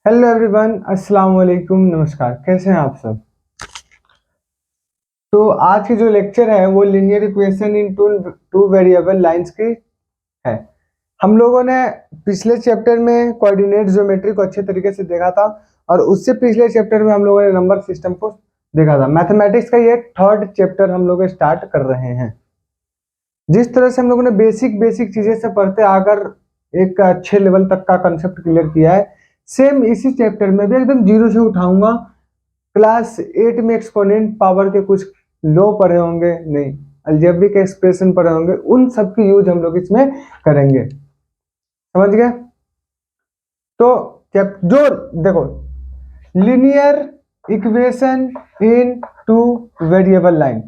Hello everyone, अस्सलाम वालेकुम, नमस्कार। कैसे हैं आप सब? तो आज की जो लेक्चर है वो linear equation in two variable lines की है। हम लोगों ने पिछले चैप्टर में कोऑर्डिनेट ज्योमेट्री को अच्छे तरीके से देखा था और उससे पिछले चैप्टर में हम लोगों ने नंबर सिस्टम को देखा था। मैथमेटिक्स का ये थर्ड चैप्टर हम लोग स्टार्ट कर रहे हैं। जिस तरह से हम लोगों ने बेसिक बेसिक चीजें से पढ़ते आकर एक अच्छे लेवल तक का कंसेप्ट क्लियर किया है, सेम इसी चैप्टर में भी एकदम जीरो से उठाऊंगा। क्लास 8 में एक्सपोनेंट पावर के कुछ लो पढ़े होंगे, नहीं अलजेब्रिक एक्सप्रेशन पढ़े होंगे, उन सब की यूज हम लोग इसमें करेंगे। समझ गए? तो जो देखो, linear equation in two variable line,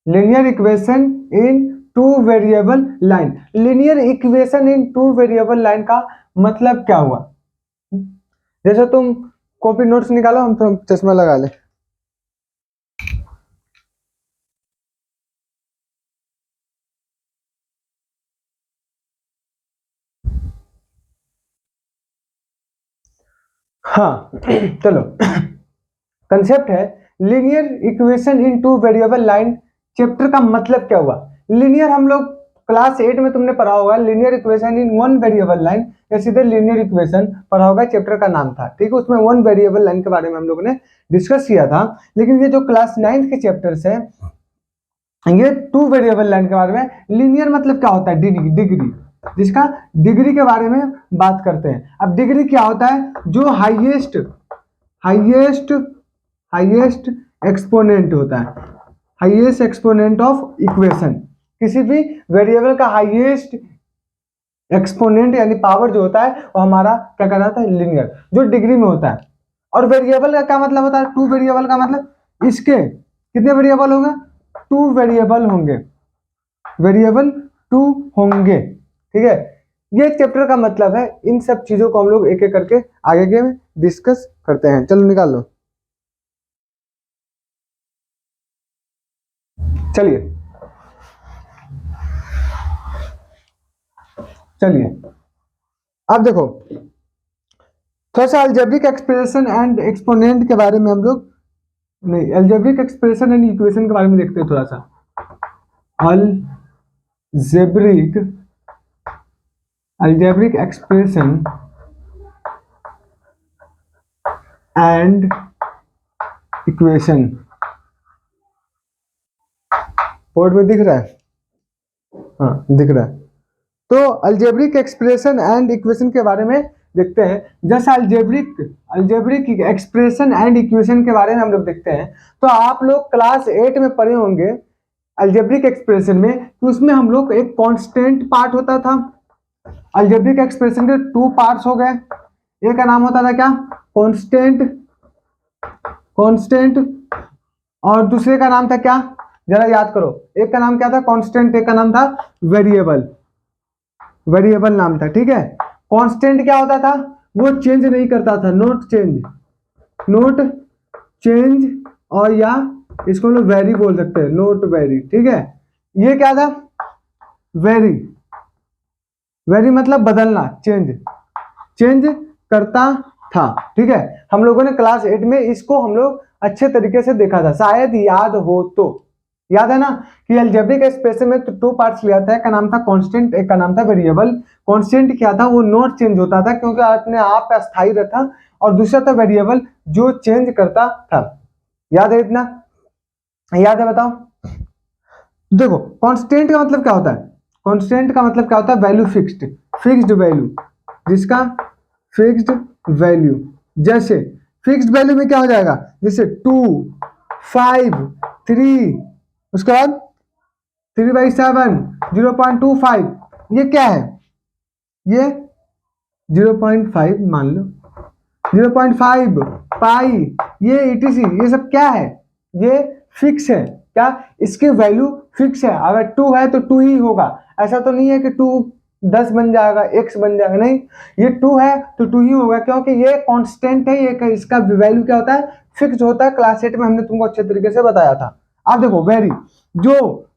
linear equation in two variable line, linear equation in two variable line का मतलब क्या हुआ? जैसे तुम कॉपी नोट्स निकालो, हम तो चश्मा लगा ले। हाँ चलो, कंसेप्ट है linear equation in two variable line. Chapter का मतलब क्या हुआ? लीनियर हम लोग क्लास 8 में तुमने पढ़ा होगा, linear equation in one variable line या सीधे लीनियर इक्वेशन पढ़ा होगा, चैप्टर का नाम था। ठीक है, उसमें वन वेरिएबल लाइन के बारे में हम लोगों ने डिस्कस किया था। लेकिन ये जो क्लास 9 के चैप्टर्स है, ये टू वेरिएबल लाइन के बारे में। लीनियर मतलब क्या होता है? डिग्री, जिसका डिग्री के बारे में बात करते हैं। अब डिग्री क्या होता है? जो हाईएस्ट हाईएस्ट हाईएस्ट एक्सपोनेंट होता है, हाईएस्ट एक्सपोनेंट ऑफ इक्वेशन। किसी भी वेरिएबल का हाईएस्ट एक्सपोनेंट यानी पावर जो होता है वो हमारा क्या कहलाता है? लीनियर, जो डिग्री में होता है। और वेरिएबल का क्या मतलब होता है? टू वेरिएबल का मतलब इसके कितने वेरिएबल होंगे? टू वेरिएबल होंगे, वेरिएबल टू होंगे। ठीक है, ये चैप्टर का मतलब है। इन सब चीजों को हम लोग एक एक करके आगे के में डिस्कस करते हैं। चलो निकाल लो। चलिए चलिए, अब देखो, थोड़ा सा अलजेब्रिक एक्सप्रेशन एंड एक्सपोनेंट के बारे में हम लोग, नहीं, अलजेब्रिक एक्सप्रेशन एंड इक्वेशन के बारे में देखते हैं थोड़ा सा। Algebraic algebraic expression and equation, board में दिख रहा है? हाँ दिख रहा है। तो अलजेब्रिक एक्सप्रेशन एंड इक्वेशन के बारे में देखते हैं। जैसे अलजेब्रिक एक्सप्रेशन एंड इक्वेशन के बारे में हम लोग देखते हैं, तो आप लोग क्लास 8 में पढ़े होंगे अलजेब्रिक एक्सप्रेशन में कि उसमें हम लोग एक कांस्टेंट पार्ट होता था। अलजेब्रिक एक्सप्रेशन के टू पार्ट्स हो गए। एक का नाम होता था क्या? Constant, constant. और दूसरे का नाम था क्या? जरा याद करो। एक का नाम क्या था? कांस्टेंट। एक का नाम था वेरिएबल, वेरिएबल नाम था। ठीक है, कांस्टेंट क्या होता था? वो चेंज नहीं करता था, नोट चेंज, नोट चेंज। और या इसको हम लोग वेरी बोल सकते हैं, नोट वेरी। ठीक है, ये क्या था? वेरी, वेरी मतलब बदलना, चेंज, चेंज करता था। ठीक है, हम लोगों ने क्लास 8 में इसको हम लोग अच्छे तरीके से देखा था, शायद याद हो तो। याद है ना कि अलजेब्रिक एक्सप्रेशन में तो टू पार्ट्स लिया था, एक का नाम था कांस्टेंट, एक का नाम था वेरिएबल। कांस्टेंट क्या था? वो नोट चेंज होता था क्योंकि अपने आप पे अस्थायी रहता। और दूसरा था वेरिएबल, जो चेंज करता था। याद है इतना? याद है? बताओ। देखो, कांस्टेंट का मतलब क्या होता है? कांस्टेंट का मतलब क्या होता है? वैल्यू फिक्स्ड, फिक्स्ड वैल्यू, जिसका फिक्स्ड वैल्यू। जैसे फिक्स्ड वैल्यू में क्या हो जाएगा? जैसे 2, 5, 3, उसके बाद 3/7, 0.25। ये क्या है? ये 0.5 मान लो, 0.5 पाई, ये ETC, ये सब क्या है? ये फिक्स है। क्या? इसकी वैल्यू फिक्स है। अगर 2 है तो 2 ही होगा। ऐसा तो नहीं है कि 2 10 बन जाएगा, x बन जाएगा, नहीं, ये 2 है तो 2 ही होगा, क्योंकि ये कांस्टेंट है। ये इसका वैल्यू क्या होता है? फिक्स होता है। क्लास 8 में हमने तुमको अच्छे तरीके से बताया था। अब देखो, वेरी, जो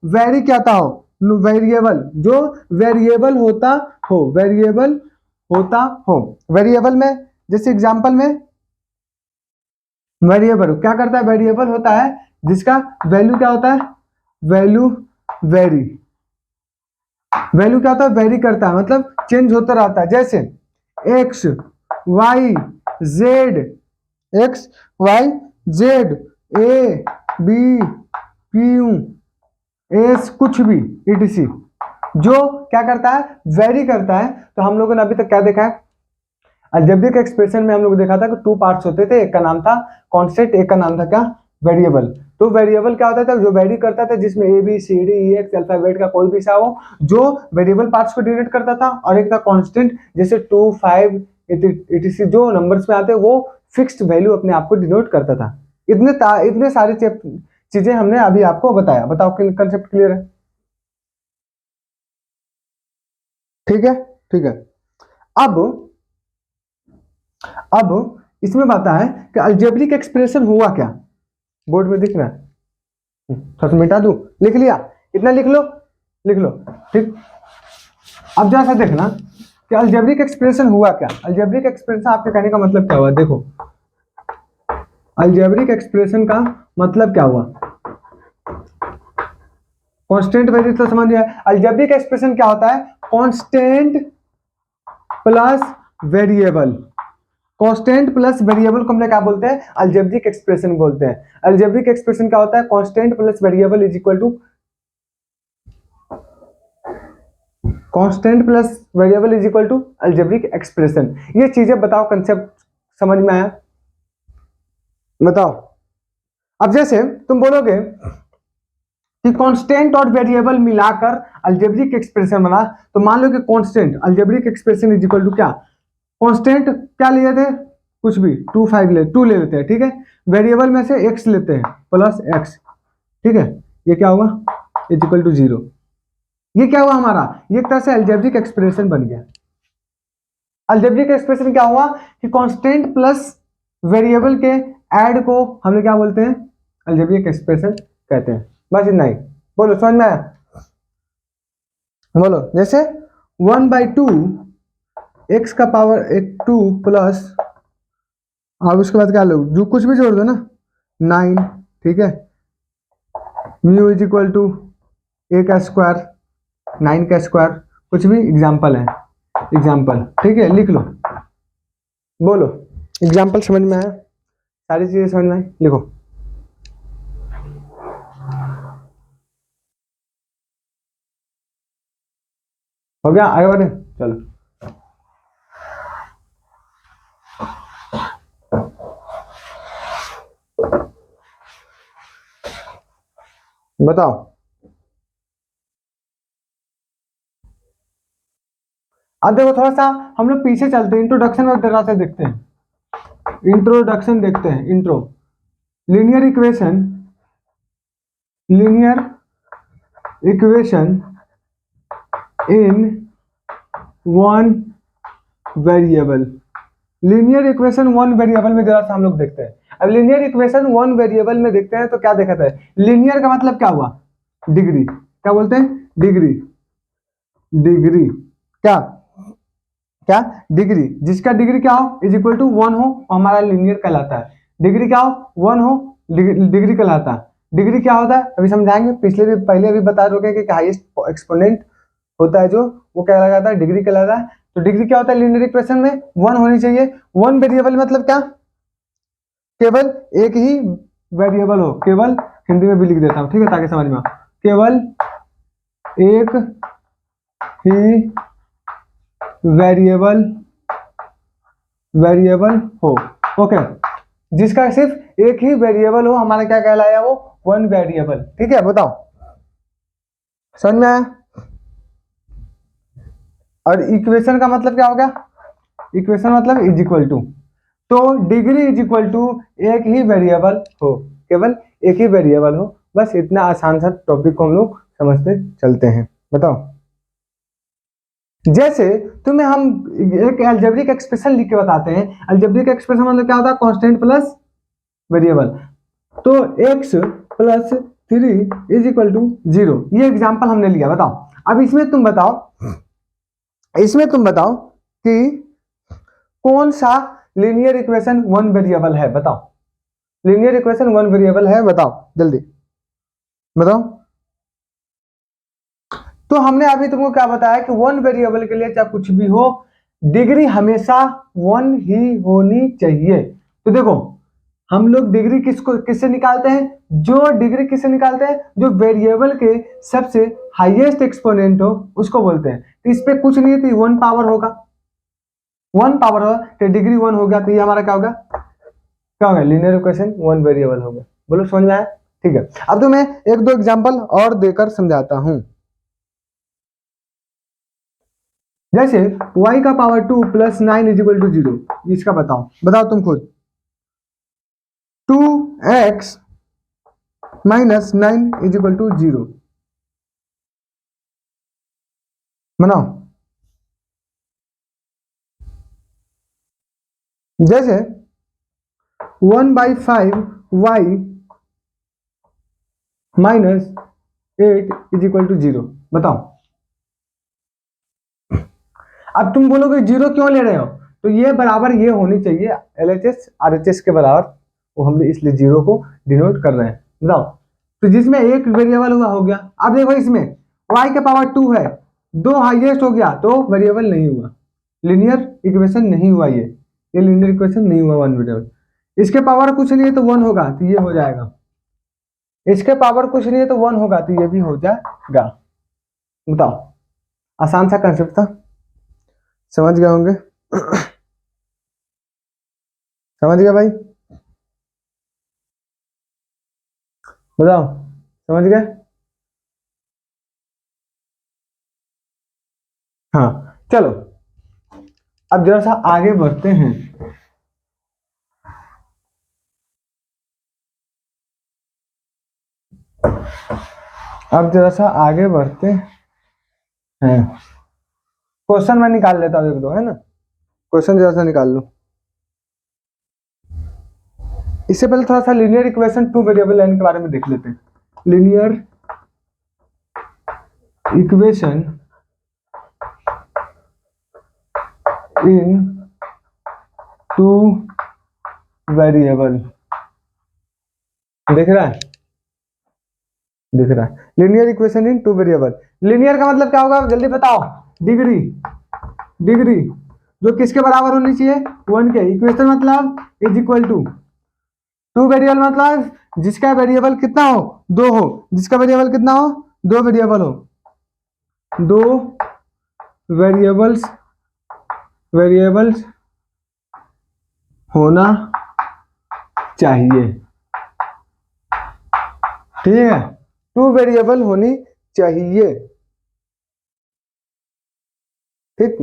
वेरी क्या था? हो वेरिएबल, जो वेरिएबल होता हो, वेरिएबल होता हो। वेरिएबल में जैसे एग्जांपल में वेरिएबल क्या करता है, वेरिएबल होता है जिसका वैल्यू क्या होता है, वैल्यू वेरी, वैल्यू क्या होता है, वेरी करता है, मतलब चेंज होता रहता है। जैसे X Y Z, X Y Z, A B Q S, कुछ भी etc, जो क्या करता है, वेरी करता है। तो हम लोगों ने अभी तक क्या देखा है, अलजेब्रिक एक्सप्रेशन में हम लोग देखा था कि टू पार्ट्स होते थे, एक का नाम था कांस्टेंट, एक का नाम था क्या, वेरिएबल। तो वेरिएबल क्या होता था, जो वेरी करता था, जिसमें A B C D E X alphabet का कोई भी सा हो, जो वेरिएबल पार्ट्स को डिनोट करता था। और एक था कांस्टेंट, जैसे 2 5 etc, जो नंबर्स में आते हैं वो फिक्स्ड वैल्यू अपने आप को डिनोट करता था। इतने सारे चीजें हमने अभी आपको बताया। बताओ कंसेप्ट क्लियर है? ठीक है, ठीक है। अब इसमें बात है कि अलजेब्रिक एक्सप्रेशन हुआ क्या, बोर्ड में दिख रहा है, थोड़ा सा मिटा दूं, लिख लिया, इतना लिख लो, लिख लो, ठीक। अब जरा सा देखना कि अलजेब्रिक एक्सप्रेशन हुआ क्या। अलजेब्रिक एक्सप्रेशन आपके कहने का मतलब क्या हुआ, देखो अलजेब्रिक एक्सप्रेशन का मतलब क्या हुआ, कांस्टेंट वैल्यू तो समझ गया। अलजेब्रिक एक्सप्रेशन क्या होता है, constant plus variable, constant plus variable को हम लोग क्या बोलते हैं, अलजेब्रिक एक्सप्रेशन बोलते हैं। अलजेब्रिक एक्सप्रेशन क्या होता है, constant plus variable is equal to, constant plus variable is equal to algebraic expression. ये चीजें बताओ, कंसेप्ट समझ में आया? बताओ। अब जैसे तुम बोलोगे कि कांस्टेंट और वेरिएबल मिलाकर अलजेब्रिक एक्सप्रेशन बना, तो मान लो कि constant algebraic expression is equal to क्या, कांस्टेंट क्या लिए थे, कुछ भी 2 ले लेते हैं, ठीक है। वेरिएबल में से x लेते हैं प्लस x, ठीक है। ये क्या हुआ, इज इक्वल टू 0। ये क्या हुआ हमारा, ये एक तरह से अलजेब्रिक एक्सप्रेशन बन गया। अलजेब्रिक एक्सप्रेशन क्या हुआ कि कांस्टेंट प्लस वेरिएबल के ऐड को हम लोग क्या बोलते हैं, अलजेब्रिक एक्सप्रेशन कहते हैं। बस इतना ही, बोलो समझ में आया? बोलो, जैसे 1/2 x का पावर 2 प्लस, अब उसके बाद क्या लो, जो कुछ भी जोड़ दो ना, 9, ठीक है। म्यू इज इक्वल टू ए का स्क्वायर, 9 का स्क्वायर, कुछ भी एग्जाम्पल है, एग्जाम्पल, ठीक है, लिख लो। बोलो, एग्जाम्पल समझ में आया, सारी चीजें समझ में आई, लिखो। हो गया, आगे बढ़े, चलो। बताओ। अब देखो थोड़ा सा हम लोग पीछे चलते हैं, इंट्रोडक्शन में जरा से देखते हैं, इंट्रोडक्शन देखते हैं। Intro, linear equation, linear equation in one variable. Linear equation one variable में जरा सा हम लोग देखते हैं। अब लीनियर इक्वेशन वन वेरिएबल में देखते हैं तो क्या देखा है, लीनियर का मतलब क्या हुआ, डिग्री, क्या बोलते हैं, डिग्री, डिग्री क्या, क्या डिग्री, जिसका डिग्री क्या हो इज इक्वल टू 1 हो, हमारा लीनियर कहलाता है। डिग्री क्या हो, 1 हो, डिग्री कहलाता है। डिग्री क्या होता है अभी समझाएंगे, पिछले भी पहले भी बता चुके कि हाईएस्ट एक्सपोनेंट होता है जो, वो क्या लगाता है, डिग्री कहलाता है। तो डिग्री क्या होता है लीनियर इक्वेशन में, 1 होनी चाहिए। 1 वेरिएबल मतलब क्या, केवल एक ही वेरिएबल हो, केवल, हिंदी में भी लिख देता हूं, ठीक है, ताकि समझ में, केवल एक ही वेरिएबल, वेरिएबल हो, ओके, जिसका सिर्फ एक ही वेरिएबल हो, हमारा क्या कहलाया वो, 1 वेरिएबल, ठीक है। बताओ, समझ में आया? और इक्वेशन का मतलब क्या हो गया, इक्वेशन मतलब इज इक्वल टू, तो डिग्री इज इक्वल टू एक ही वेरिएबल हो, केवल एक ही वेरिएबल हो। बस इतना आसान सा टॉपिक को हम लोग समझते चलते हैं। बताओ, जैसे तुम्हें हम एक अलजेब्रिक एक्सप्रेशन लिख के बताते हैं। अलजेब्रिक एक्सप्रेशन मतलब क्या होता है, कांस्टेंट प्लस वेरिएबल। तो x plus 3 is equal to 0, ये एग्जांपल हमने लिया। बताओ, अब इसमें तुम बताओ, इसमें तुम बताओ कि कौन सा लीनियर इक्वेशन वन वेरिएबल है, बताओ। लीनियर इक्वेशन वन वेरिएबल है, बताओ जल्दी बताओ। तो हमने अभी तुमको क्या बताया कि वन वेरिएबल के लिए चाहे कुछ भी हो, डिग्री हमेशा वन ही होनी चाहिए। तो देखो हम लोग डिग्री किससे निकालते हैं? जो डिग्री किससे निकालते हैं? जो वेरिएबल के सबसे हाईएस्ट एक्सपोनेंट हो उसको बोलते हैं। तो इस पे कुछ नहीं है, तो वन पावर होगा, वन पावर होगा तो डिग्री वन हो गया। तो ये हमारा क्या होगा? क्या होगा? लीनियर इक्वेशन वन वेरिएबल होगा। बोलो समझ में आया? ठीक है, अब तो मैं एक दो एग्जांपल और देकर समझाता हूं। जैसे y का power 2 plus 9 is equal to 0, इसका बताओ, बताओ तुम खुद। 2x minus 9 is equal to 0, बनाओ। जैसे 1/5y minus 8 is equal to 0, बताओ। अब तुम बोलोगे 0 क्यों ले रहे हो? तो ये बराबर ये होनी चाहिए LHS RHS के बराबर, वो हम इसलिए 0 को डिनोट कर रहे हैं, बताओ। तो जिसमें एक वेरिएबल हुआ हो गया। अब देखो इसमें y के पावर 2 है, दो हाईएस्ट हो गया तो वेरिएबल नहीं हुआ, लीनियर इक्वेशन नहीं हुआ, ये लीनियर इक्वेशन नहीं हुआ वन वेरिएबल। इसके पावर कुछ नहीं है तो वन होगा, तो ये हो जाएगा। इसके पावर कुछ नहीं है तो वन होगा, तो ये भी हो जाएगा। बताओ, आसान सा कंसेप्ट था, समझ गए होंगे? समझ गया भाई? बताओ, समझ गए? हाँ चलो, अब जरा सा आगे बढ़ते हैं। अब जरा सा आगे बढ़ते हैं। क्वेश्चन मैं निकाल लेता हूँ एक दो, है ना? क्वेश्चन जरा सा निकाल लूं। इससे पहले थोड़ा सा linear equation two variable line के बारे में देख लेते हैं। Linear equation in two variable, दिख रहा है? दिख रहा है। Linear equation in two variable, linear का मतलब क्या होगा जल्दी बताओ? डिग्री, डिग्री जो किसके बराबर होनी चाहिए? वन के। इक्वेशन मतलब इज इक्वल टू वेरिएबल मतलब जिसका वेरिएबल कितना हो? दो हो। जिसका वेरिएबल कितना हो? दो वेरिएबल हो, दो वेरिएबल्स, वेरिएबल्स होना चाहिए, ठीक है? टू वेरिएबल होनी चाहिए, ठीक।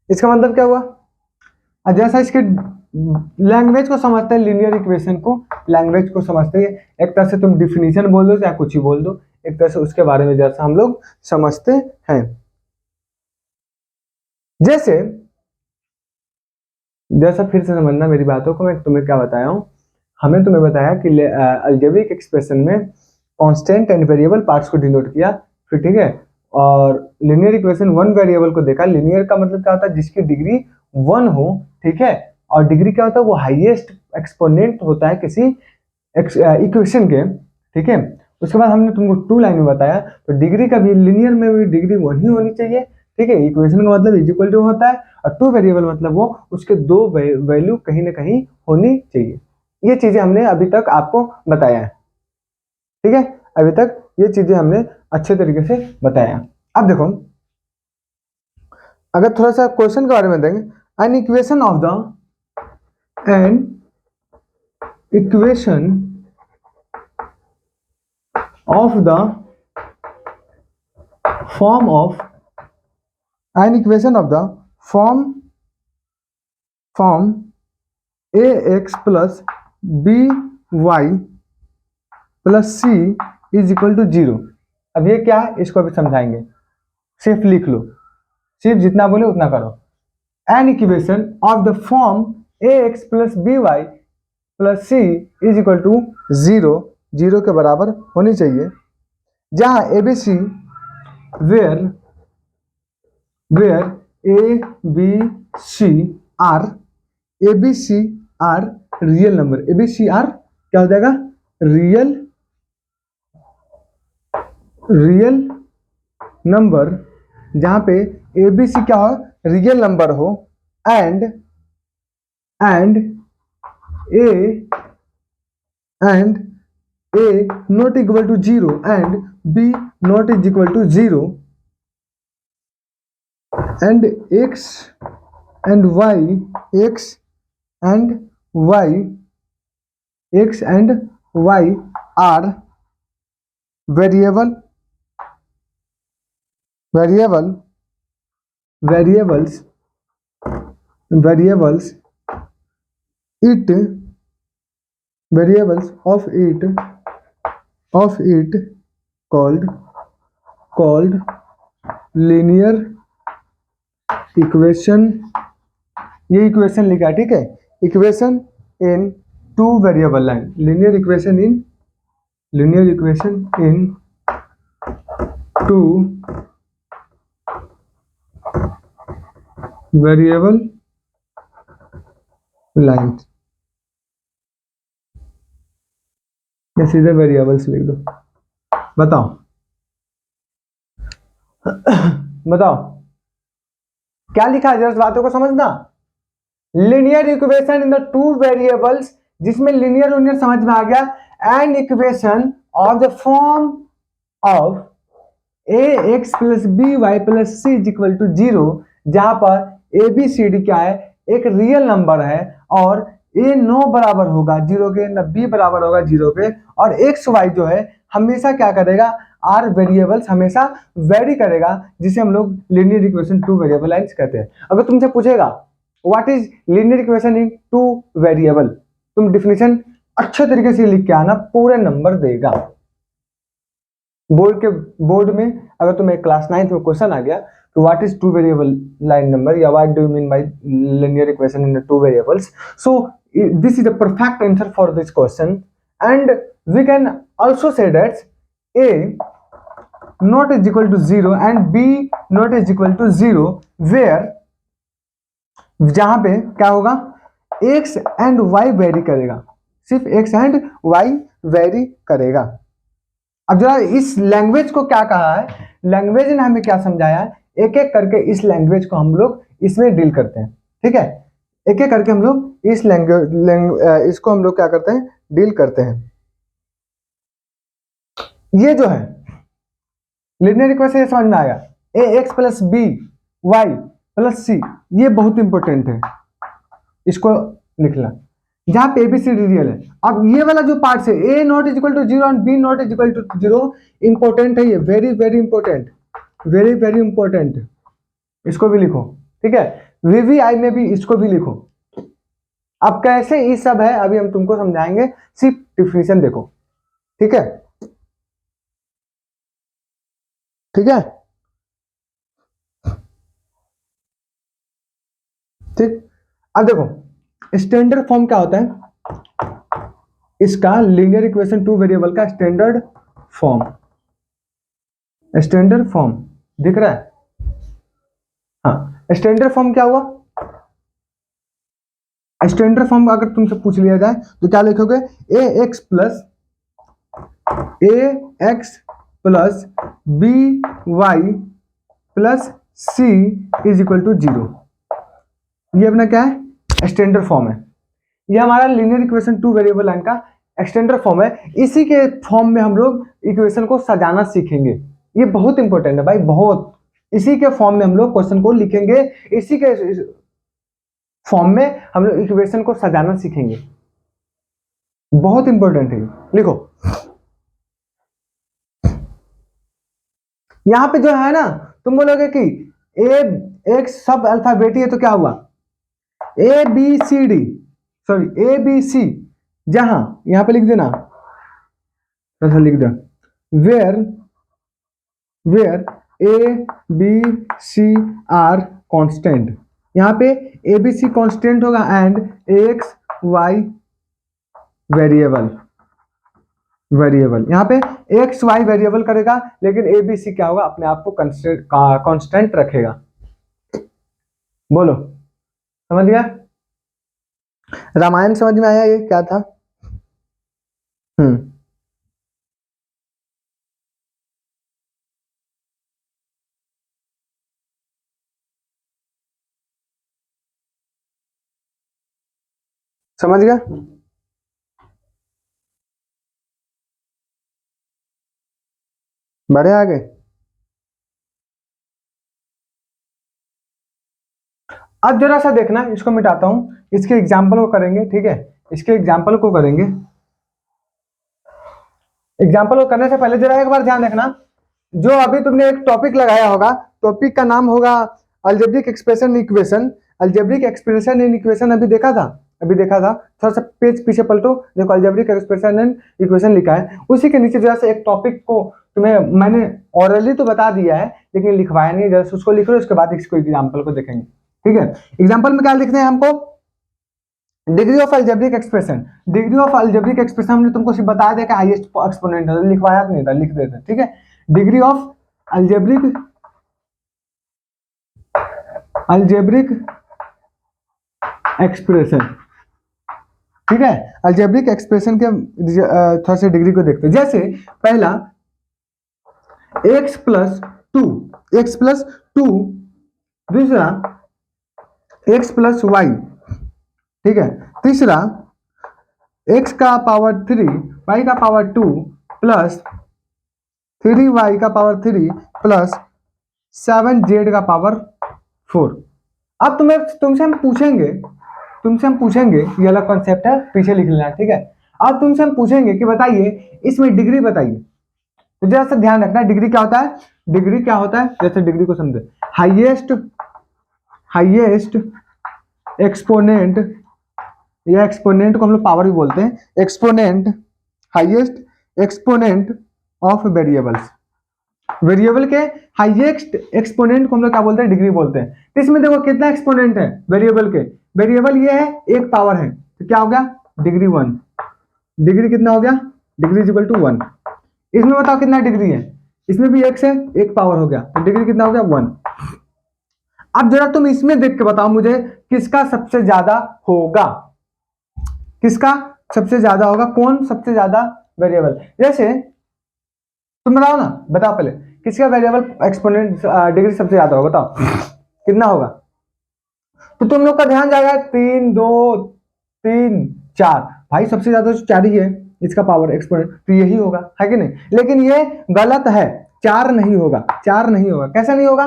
इसका मतलब क्या हुआ? जैसा इसके लैंग्वेज को समझते हैं, लीनियर इक्वेशन को लैंग्वेज को समझते हैं, एक तरह से तुम डिफिनीशन बोल दो या कुछ ही बोल दो, एक तरह से उसके बारे में जैसा हम लोग समझते हैं। जैसा फिर से समझना मेरी बातों को, मैं तुम्हें क्या बताया हूं। हमें तुम्हें बताया कि अलजेब्रिक एक्सप्रेशन में कांस्टेंट एंड वेरिएबल पार्ट्स को डिनोट किया, फिर ठीक है। और लीनियर इक्वेशन वन वेरिएबल को देखा। लीनियर का मतलब क्या होता है? जिसकी डिग्री वन हो, ठीक है। और डिग्री क्या होता है? वो हाईएस्ट एक्सपोनेंट होता है किसी इक्वेशन के, ठीक है। उसके बाद हमने तुमको टू लाइन में बताया, तो डिग्री का भी लीनियर में भी डिग्री वन ही होनी चाहिए, ठीक है। इक्वेशन का मतलब इज इक्वल टू होता है, और टू वेरिएबल मतलब वो उसके दो वैल्यू कहीं ना कहीं होनी चाहिए। ये चीजें हमने अभी तक आपको बताया है, ठीक है। अभी तक ये चीजें हमने अच्छे तरीके से बताया। अब देखो, अगर थोड़ा सा क्वेश्चन के बारे में देंगे, an equation of the form of an equation of the form ax plus by plus c is equal to 0। अब ये क्या है इसको अभी समझाएंगे, सिर्फ लिख लो, सिर्फ जितना बोले उतना करो। An equation of the form ax plus by plus c is equal to 0, 0 के बराबर होनी चाहिए, जहां ABC where A, B, C are A B C are real number, A B C are क्या हो जाएगा, रियल नंबर, जहां पे ए बी सी क्या हो, रियल नंबर हो, and A not equal to 0 and B not is equal to 0 and x and y are variables of it called linear equation, ये equation लिखा है, ठीक है, equation in two variable line, linear equation in two variable line, या सीधे variables लिख दो। बताओ क्या लिखा है, जरा बातों को समझना। Linear equation in the two variables, जिसमें लीनियर समझ में आ गया, and equation of the form of ax plus B Y plus C is equal to 0, जहां पर ए बी सी डी क्या है, एक रियल नंबर है, और ए नो बराबर होगा 0 के, न बी बराबर होगा 0 के, और एक्स वाई जो है हमेशा क्या करेगा, आर वेरिएबल्स हमेशा वेरी करेगा, जिसे हम लोग linear equation two variable lines कहते हैं। अगर तुमसे पूछेगा what is linear equation in two variable, तुम डिफिनेशन अच्छे तरीके से लिख के आना, पूरे नंबर देगा। बोर्ड में अगर तुम्हें क्लास 9th में क्वेश्चन आ गया तो what is two variable line number, या what do you mean by linear equation in two variables, so this is the perfect answer for this question, and we can also say that a not is equal to 0 and b not is equal to 0, where जहां पे क्या होगा, x and y very करेगा, सिर्फ x and y very करेगा। अब जरा इस लैंग्वेज को क्या कहा है, लैंग्वेज ने हमें क्या समझाया है, एक एक करके इस लैंग्वेज को हम लोग इसमें डील करते हैं, ठीक है, एक एक करके हम लोग इस लैंग्वेज इसको हम लोग क्या करते हैं, डील करते हैं। ये जो है लीनियर इक्वेशन समझ में आया, A X plus B Y plus C, ये बहुत इंपॉर्टेंट है, इसको लिखना, जहां पे एबीसीडी रियल है। अब ये वाला जो पार्ट है, A not is equal to 0 and B not is equal to 0, important है ये, very very important, very very important, इसको भी लिखो, ठीक है, वीवीआई में भी इसको भी लिखो। अब कैसे ये सब है अभी हम तुमको समझाएंगे, सिर्फ डिफिनेशन देखो, ठीक है, ठीक है, ठीक। अब देखो स्टैंडर्ड फॉर्म क्या होता है इसका, लीनियर इक्वेशन टू वेरिएबल का स्टैंडर्ड फॉर्म, स्टैंडर्ड फॉर्म दिख रहा है, हाँ, स्टैंडर्ड फॉर्म क्या हुआ, स्टैंडर्ड फॉर्म अगर तुमसे पूछ लिया जाए तो क्या लिखोगे, A X plus B Y plus C is equal to 0, ये अपना क्या है, स्टैंडर्ड फॉर्म है, ये हमारा linear equation two variable line का स्टैंडर्ड फॉर्म है। इसी के फॉर्म में हम लोग इक्वेशन को सजाना सीखेंगे, ये बहुत इंपॉर्टेंट है भाई, बहुत, इसी के फॉर्म में हम लोग क्वेश्चन को लिखेंगे, इसी के फॉर्म में हम लोग इक्वेशन को सजाना सीखेंगे, बहुत इंपॉर्टेंट है, लिखो। यहां पे जो है ना, तुम बोलोगे कि ए एक्स सब अल्फाबेटी है तो क्या हुआ, A B C D, sorry A B C, जहां यहां पे लिख देना, ऐसा लिख दो, where A B C are constant, यहां पे ए बी सी कांस्टेंट होगा, एंड एक्स वाई वेरिएबल, यहाँ पे एक्स वाई वेरिएबल करेगा, लेकिन ए बी सी क्या होगा, अपने आप को कांस्टेंट रखेगा। बोलो समझ गया। रामायण समझ में आया ये क्या था? समझ गया? बढ़े आगे। अब जरा सा देखना, इसको मिटाता हूं, इसके एग्जाम्पल को करेंगे, ठीक है? इसके एग्जाम्पल को करेंगे। एग्जाम्पल को करने से पहले जरा एक बार ध्यान रखना, जो अभी तुमने एक टॉपिक लगाया होगा, टॉपिक का नाम होगा algebraic expression equation. Algebraic expression in equation अभी देखा था, अभी देखा था। थोड़ा सा पेज पीछे पलटो, देखो अलजेब्रिक एक्सप्रेशन एंड इक्वेशन लिखा है, उसी के नीचे जरा सा एक टॉपिक को तुम्हें मैंने ऑरली तो बता दिया है लेकिन लिखवाया नहीं, जरा उसको लिख लो, उसके बाद इसको एग्जाम्पल को देखेंगे, ठीक है? एग्जाम्पल में क्या लिखना है हमको? Degree of algebraic expression. Degree of algebraic expression हमने तुमको सिर्फ बताया था कि हाईएस्ट एक्सपोनेंट है, लिखवाया नहीं था, लिख देते, ठीक है? डिग्री ऑफ अलजेब्रिक एक्सप्रेशन, ठीक है? अलजेब्रिक एक्सप्रेशन के थोड़ा सा डिग्री को देखते हैं। जैसे पहला x प्लस टू, दूसरा x प्लस वाई, ठीक है? तीसरा x का पावर 3 y का पावर 2 प्लस 3y का पावर 3 प्लस 7z का पावर 4। अब तुमसे हम पूछेंगे, ये अलग कॉन्सेप्ट है, पीछे लिख लेना, ठीक है? अब तुमसे हम पूछेंगे कि बताइए इसमें डिग्री बताइए, तो जरा सा ध्यान रखना, डिग्री क्या होता है? डिग्री क्या होता है, जैसे डिग्री को समझे, हाईएस्ट एक्सपोनेंट, या एक्सपोनेंट को हम लोग पावर भी बोलते हैं, exponent, highest exponent of variables. Variable के हाईएस्ट एक्सपोनेंट को हम लोग क्या बोलते हैं? डिग्री बोलते हैं। तो इसमें देखो कितना एक्सपोनेंट है वेरिएबल के, वेरिएबल ये है, एक पावर है, तो क्या हो गया? डिग्री 1। डिग्री कितना हो गया? Degree is equal to 1। इसमें बताओ कितना डिग्री है? इसमें भी x है, एक पावर हो गया, तो डिग्री कितना हो गया? 1। अब जरा तुम इसमें देख के बताओ मुझे किसका सबसे ज्यादा होगा, किसका सबसे ज्यादा होगा, कौन सबसे ज्यादा वेरिएबल? जैसे तुम बताओ ना, बताओ पहले किसका वेरिएबल एक्सपोनेंट डिग्री सबसे ज्यादा होगा, बताओ कितना होगा? तो तुम लोग का ध्यान जाएगा 3 2 3 4, भाई सबसे ज्यादा तो 4 ही है, इसका पावर एक्सपोनेंट, तो यही होगा, है कि नहीं? लेकिन ये गलत है, 4 नहीं होगा, 4 नहीं होगा। कैसे नहीं होगा?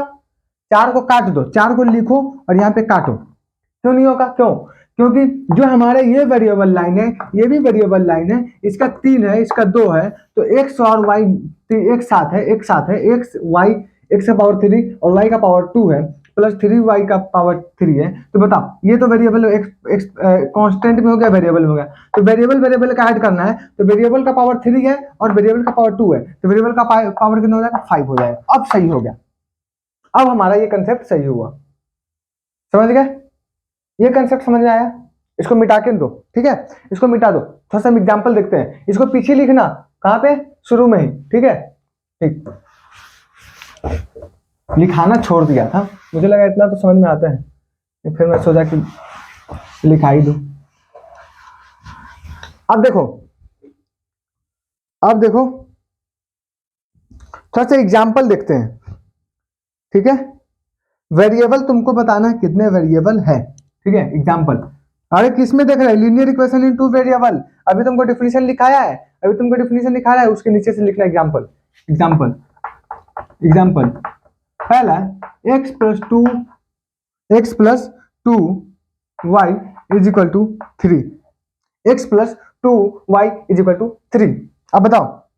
4 को काट दो, 4 को लिखो और यहाँ पे काटो। क्यों नहीं होगा? क्यों? क्योंकि जो हमारे ये वेरिएबल लाइन है, ये भी वेरिएबल लाइन है, इसका 3 है, इसका 2 है, तो x और y एक साथ है, x y x का पावर 3 और y का पावर 2 है, प्लस 3y का पावर 3 है। तो बताओ ये तो वेरिएबल x कांस्टेंट में हो गया, वेरिएबल में हो गया, तो वेरिएबल का ऐड करना है, तो वेरिएबल का पावर 3 है और वेरिएबल का पावर 2 है, तो वेरिएबल का पावर कितना हो जाएगा? 5 हो जाएगा। अब सही हो गया, अब हमारा ये कंसेप्ट सही हुआ, समझ गए? ये कंसेप्ट समझ में आया? इसको मिटा के दो, ठीक है? इसको मिटा दो, थोड़ा सा एग्जाम्पल देखते हैं। इसको पीछे लिखना, कहां पे? शुरू में ही, ठीक है? ठीक, लिखाना छोड़ दिया था, मुझे लगा इतना तो समझ में आता है, फिर मैं सोचा कि लिखा ही दूं। अब देखो थोड़ा सा एग्जाम्पल देखते हैं, ठीक है? वेरिएबल तुमको बताना है कितने वेरिएबल है, ठीक है? एग्जाम्पल, अरे किसमें देख रहे हैं? Linear equation in 2 variable. अभी तुमको डिफिनीशन लिखाया है, उसके नीचे से लिखना एग्जाम्पल। एग्जाम्पल पहला x plus two Y is equal to 3, x plus 2y is equal to 3। अब बताओ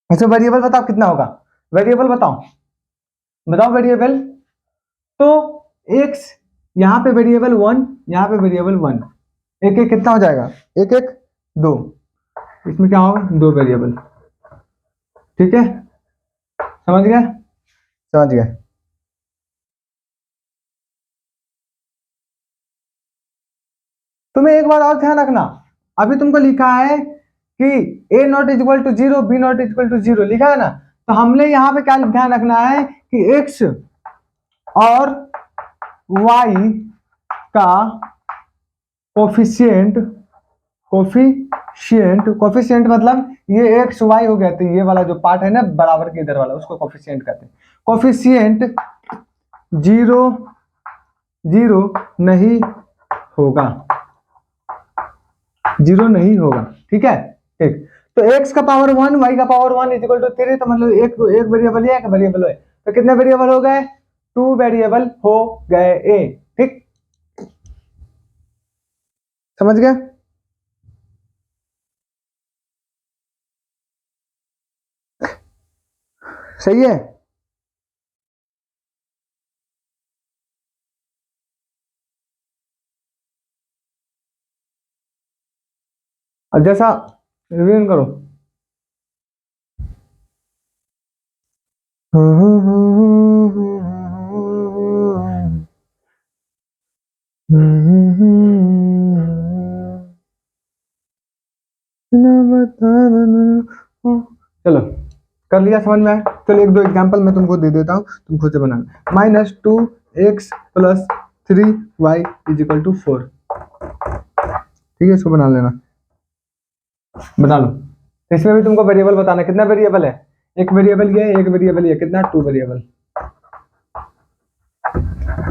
इसमें वेरिएबल बताओ कितना होगा? वेरिएबल बताओ वेरिएबल। तो x यहाँ पे वेरिएबल 1, यहाँ पे वेरिएबल 1, एक एक कितना हो जाएगा? एक एक 2, इसमें क्या होगा? 2 वेरिएबल, ठीक है? समझ गए? तुम्हें एक बार और ध्यान रखना, अभी तुमको लिखा है कि a not is equal to 0, b not is equal to 0, लिखा है ना? तो हमने यहाँ पे क्या ध्यान रखना है कि x और y का कोफिशिएंट, कोफिशिएंट मतलब ये एक्स वाई हो गया, तो ये वाला जो पार्ट है ना बराबर के इधर वाला, उसको कोफिशिएंट कहते हैं। कोफिशिएंट जीरो जीरो नहीं होगा, जीरो नहीं होगा, ठीक है। ठीक, तो x का पावर 1 y का पावर 1 इक्वल टू 3, तो मतलब एक वेरिएबल है, एक वेरिएबल है, तो कितने वेरिएबल हो गए? 2 वेरिएबल हो गए। ठीक, समझ गए? सही है। और जैसा रिवीजन करो। चलो कर लिया, समझ में आया? चलो एक दो एग्जांपल मैं तुमको दे देता हूँ, तुम खुद से बनाना। -2x + 3y = 4, ठीक है, इसको बना लेना, बना लो। इसमें भी तुमको वेरिएबल बताना, कितना वेरिएबल है? एक वेरिएबल ये, एक वेरिएबल ये, कितना? 2 वेरिएबल,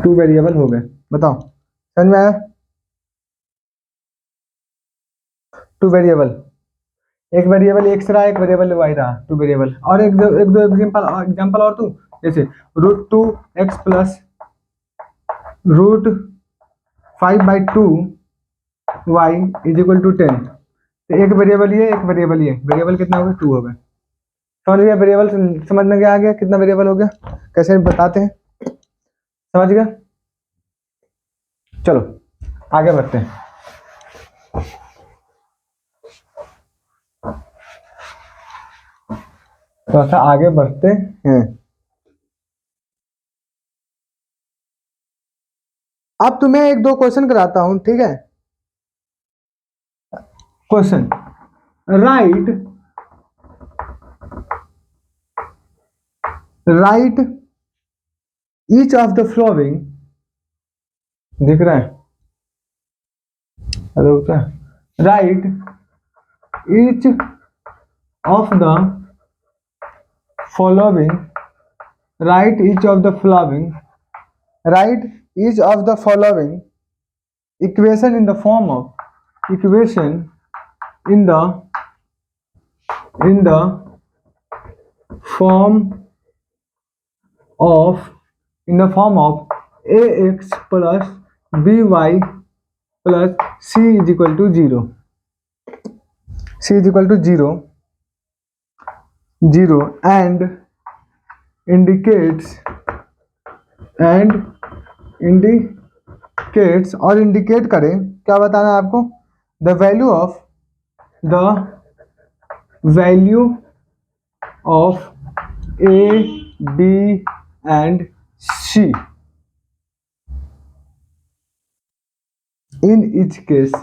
2 वेरिएबल हो गए। बताओ, समझ में आया? 2 वेरिएबल, एक वेरिएबल एक्स रहा, एक वेरिएबल वाई रहा, 2 वेरिएबल। और एक दो एग्जांपल और तू, जैसे √2x + √5/2y = 10, तो एक वेरिएबल ये, एक वेरिएबल ये, वेरिएबल कितना हो गया? 2 हो गए। समझ गया? वेरिएबल समझ में आ गया कितना वेरिएबल हो गया, कैसे बताते हैं, समझ गया? चलो आगे बढ़ते हैं। थोड़ा सा आगे बढ़ते हैं। अब तुम्हें एक दो क्वेश्चन कराता हूं, ठीक है। Question, right each of the flowing, दिख रहा है? अरे क्या, right each of the following, right each of the following, right each of the following equation in the form of, equation in the form of ax plus by plus c = 0, c = 0 and indicates और indicate करें, क्या बताना है आपको? The value of a, b and c in each case,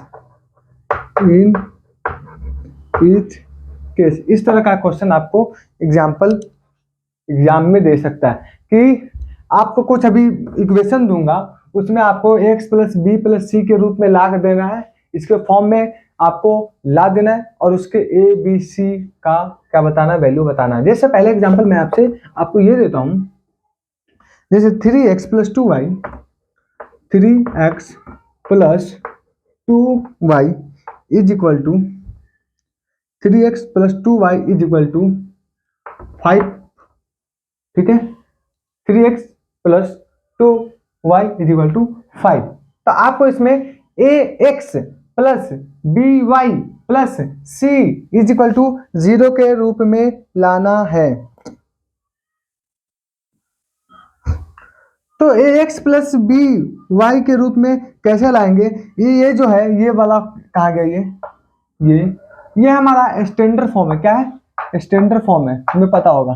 इस तरह का question आपको एग्जाम में दे सकता है कि आपको कुछ अभी इक्वेशन दूंगा, उसमें आपको x + b + c के रूप में ला के देना है, इसके फॉर्म में आपको ला देना है, और उसके a b c का क्या बताना है? वैल्यू बताना है। जैसे पहले एग्जांपल मैं आपको ये देता हूं, जैसे 3x + 2y, 3x + 2y = 3x + 2y = 5, ठीक है, 3x + 2y = 5। तो आपको इसमें ax + by + c = 0 के रूप में लाना है। तो ax + by के रूप में कैसे लाएंगे? ये जो है, ये वाला कहा गया, ये हमारा स्टैंडर्ड फॉर्म है। क्या है? स्टैंडर्ड फॉर्म है, तुम्हें पता होगा,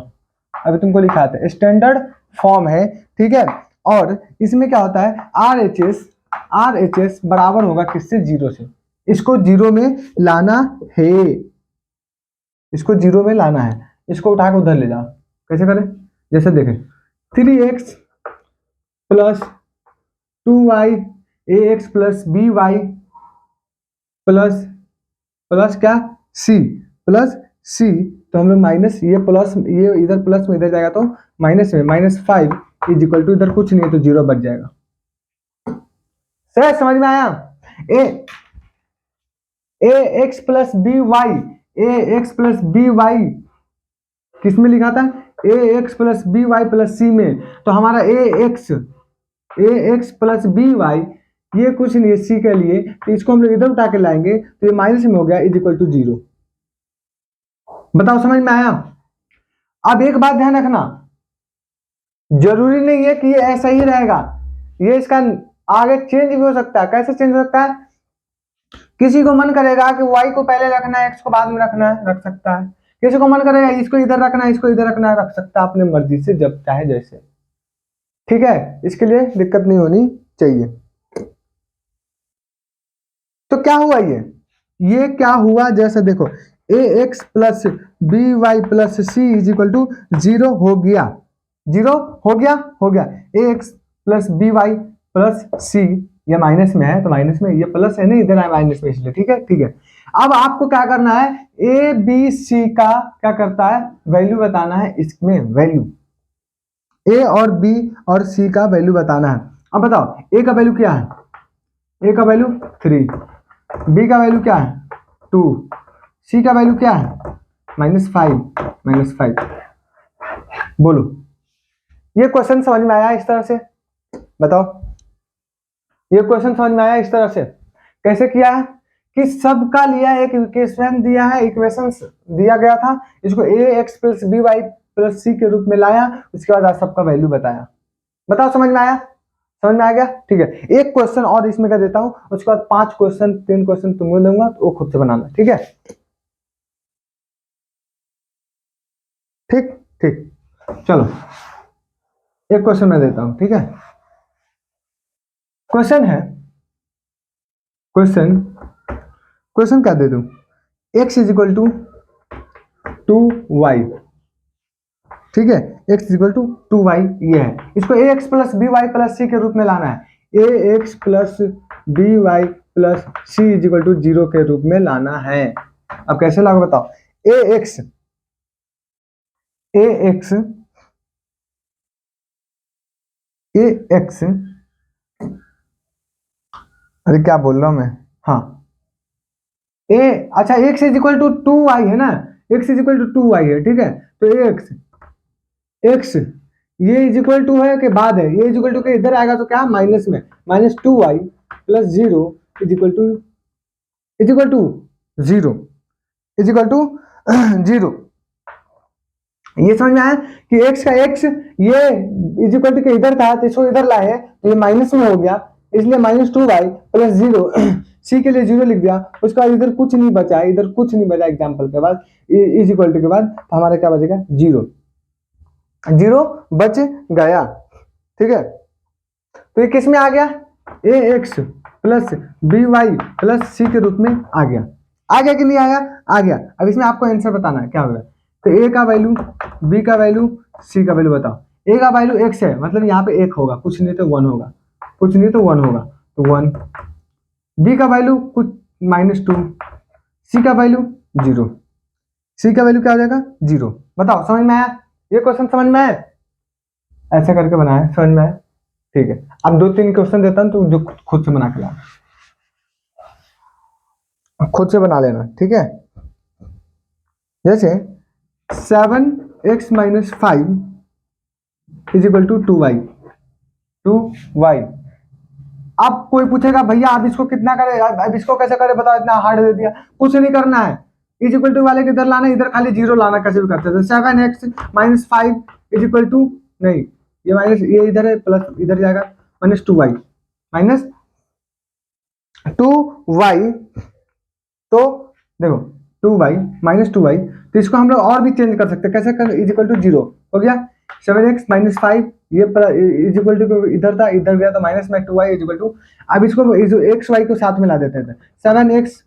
अभी तुमको लिखा था, स्टैंडर्ड फॉर्म है, ठीक है। और इसमें क्या होता है? RHS बराबर होगा किससे? 0 से। इसको 0 में लाना है, इसको 0 में लाना है, इसको उठा के उधर ले जाओ। कैसे करें? जैसे देखें, 3x + 2y, ax + by plus plus क्या सी प्लस सी, तो हम लोग माइनस ये प्लस ये इधर प्लस में इधर जाएगा तो माइनस में -5 इज इक्वल टू इधर कुछ नहीं है तो 0 बच जाएगा। सर समझ में आया? A X plus B Y, A X plus B Y किस में लिखा था? A X plus B Y plus C में। तो हमारा A X plus B Y ये कुछ नहीं है सी के लिए, तो इसको हम लोग इधर उठा के लाएंगे तो ये माइनस में हो गया इज इक्वल टू 0। बताओ समझ में आया? अब एक बात ध्यान रखना, जरूरी नहीं है कि ये ऐसा ही रहेगा, ये इसका आगे चेंज भी हो सकता है। कैसे चेंज हो सकता है? किसी को मन करेगा कि y को पहले रखना है, x को बाद में रखना है, रख सकता है। किसी को मन करेगा इसको इधर रखना है, इसको इधर रखना है, रख सकता है अपने मर्जी से, जब चाहे जैसे। ठीक है, इसके लिए दिक्कत नहीं होनी चाहिए। तो क्या हुआ ये क्या हुआ? जैसे देखो A X plus B Y plus C is equal to 0 हो गया, 0 हो गया। A X plus B Y plus C, ये माइनस में है तो माइनस में, ये प्लस है ना इधर है माइनस में इसलिए। ठीक है ठीक है। अब आपको क्या करना है, ए बी सी का क्या करता है वैल्यू बताना है, इसमें वैल्यू ए और बी और सी का वैल्यू बताना है। अब बताओ ए का वैल्यू क्या है? ए का वैल्यू 3, बी का वैल्यू क्या है 2, सी का वैल्यू क्या है -5। बोलो ये क्वेश्चन समझ में आया इस तरह से? बताओ ये क्वेश्चन समझ में आया इस तरह से? कैसे किया है कि सबका लिया, एक इक्वेशन दिया है, इक्वेशन दिया गया था, इसको A X plus B Y plus C के रूप में लाया, उसके बाद सबका वैल्यू बताया। बताओ समझ में आया? समझ में आ गया? ठीक है, एक क्वेश्चन और इसमें कर देता हूं, उसके बाद 5 क्वेश्चन 3 क्वेश्चन तुमको दूंगा तो वो खुद से बनाना। ठीक है, ठीक ठीक। चलो एक क्वेश्चन मैं देता हूं। ठीक है, क्वेश्चन है, क्वेश्चन क्या दे दूं? x is equal to 2y। ठीक है, x is equal to 2y ये है, इसको A X plus B Y plus C के रूप में लाना है। A X plus B Y plus C is equal to 0 के रूप में लाना है। अब कैसे लाओगे बताओ? ए एक्स ए एक्स ए एक्स, अरे क्या बोल रहा हूं मैं? हाँ ए, अच्छा x is equal to 2y है ना, x is equal to 2y है। ठीक है, तो एक्स ये इज इक्वल टू है के बाद है, ये इज इक्वल टू के इधर आएगा तो क्या माइनस में, -2y plus 0 is equal to 0 is equal to 0। ये समझ में आया कि x का x ये इज इक्वल टू के इधर था तो इसको इधर लाए तो ये माइनस में हो गया, इसलिए -2y प्लस 0 सी के लिए 0 लिख दिया। उसके बाद इधर कुछ नहीं बचा, इधर कुछ नहीं बचा एग्जाम्पल के बाद, इज इक्वल टू के बाद तो हमारा क्या बचेगा 0 बच गया। ठीक है, तो ये किस में आ गया? A X plus B Y plus C के रूप में आ गया कि नहीं आया? आ गया। अब इसमें आपको आंसर बताना है क्या होगा। तो ए का वैल्यू, बी का वैल्यू, सी का वैल्यू बताओ। ए का वैल्यू एक्स है, मतलब यहाँ पे 1 होगा, कुछ नहीं तो 1 होगा, कुछ नहीं तो 1 होगा, तो 1। बी का वैल्यू कुछ -2, सी का वैल्यू 0, सी का वैल्यू क्या हो जाएगा 0। बताओ समझ में आया? ये क्वेश्चन समझ में आया? ऐसा करके बनाया, समझ में आया? ठीक है, अब 2-3 क्वेश्चन देता हूं तो जो खुद से बना के ला, खुद से बना लेना। ठीक है, जैसे 7x - 5 is equal to 2y। अब कोई पूछेगा भैया आप इसको कितना करे, अब इसको कैसे करे बताओ, इतना हार्ड दे दिया। कुछ नहीं करना है, इज इक्वल टू वाले के इधर लाना, इधर खाली 0 लाना, कैसे भी करते थे। 7x - 5 इज इक्वल टू, नहीं ये माइनस, ये इधर है प्लस इधर जाएगा, -2y तो देखो 2y -2y, तो इसको हम लोग और भी चेंज कर सकते हैं। कैसे कर? इज इक्वल टू 0 हो गया। 7x - 5 ये इज इक्वल टू इधर था, इधर गया तो माइनस में 2y इज इक्वल टू, अब इसको x y को साथ में ला देते थे। 7x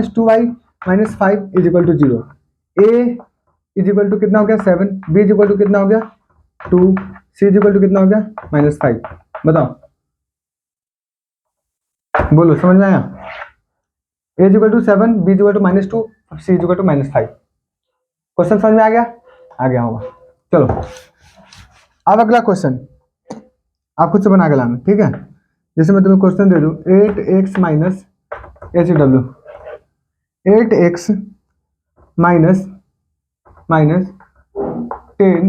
- 2y - 5 is equal to 0। a is equal to कितना हो गया 7, b इज इक्वल टू कितना हो गया 2, c इज इक्वल टू कितना हो गया -5। बताओ बोलो समझ में आया? A is equal to 7, B is equal to -2, C is equal to -5। Question समझ में आ गया? आ गया होगा। चलो अब अगला क्वेश्चन आप खुद से बना के लाना, ठीक है। जैसे मैं तुम्हें क्वेश्चन दे दूं 8x minus HW, 8x minus 10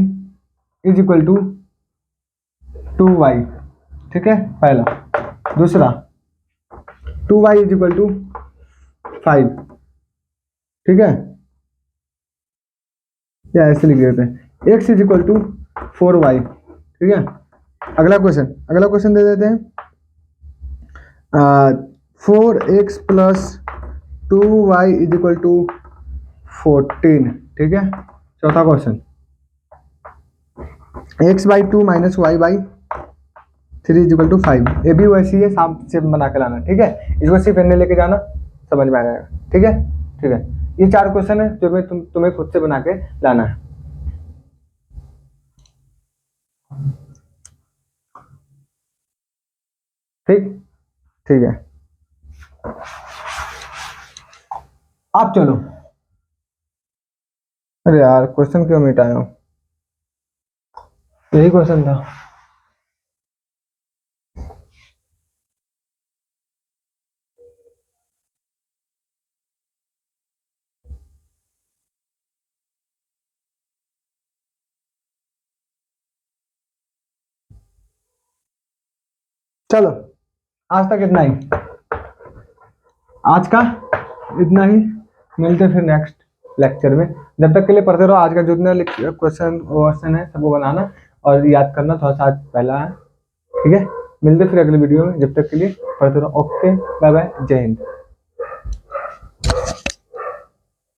is equal to 2y, ठीक है पहला। दूसरा 2y इज इक्वल टू 5, ठीक है, या ऐसे लिख देते हैं x is equal to 4y, ठीक है। अगला क्वेश्चन दे देते हैं 4x plus 2y is equal to 14, ठीक है। चौथा question x by 2 minus y by 3 is equal to 5। ये भी वैसी है, साफ से बना के लाना, ठीक है। इसको सिर्फ एने लेके जाना, समझ में आ जाएगा, ठीक है। ठीक है, ये 4 क्वेश्चन है जो मैं तुम्हें खुद से बना के लाना है। ठीक है, आप चलो। अरे यार क्वेश्चन क्यों मिटाया हूं, यही क्वेश्चन था। चलो आज तक इतना ही, आज का इतना ही। मिलते फिर नेक्स्ट लेक्चर में। जब तक के लिए पढ़ते रहो। आज का जितना क्वेश्चन है सबको बनाना और याद करना, थोड़ा सा आज पहला है, ठीक है। मिलते फिर अगले वीडियो में, जब तक के लिए पढ़ते रहो। ओके, बाय बाय, जय हिंद।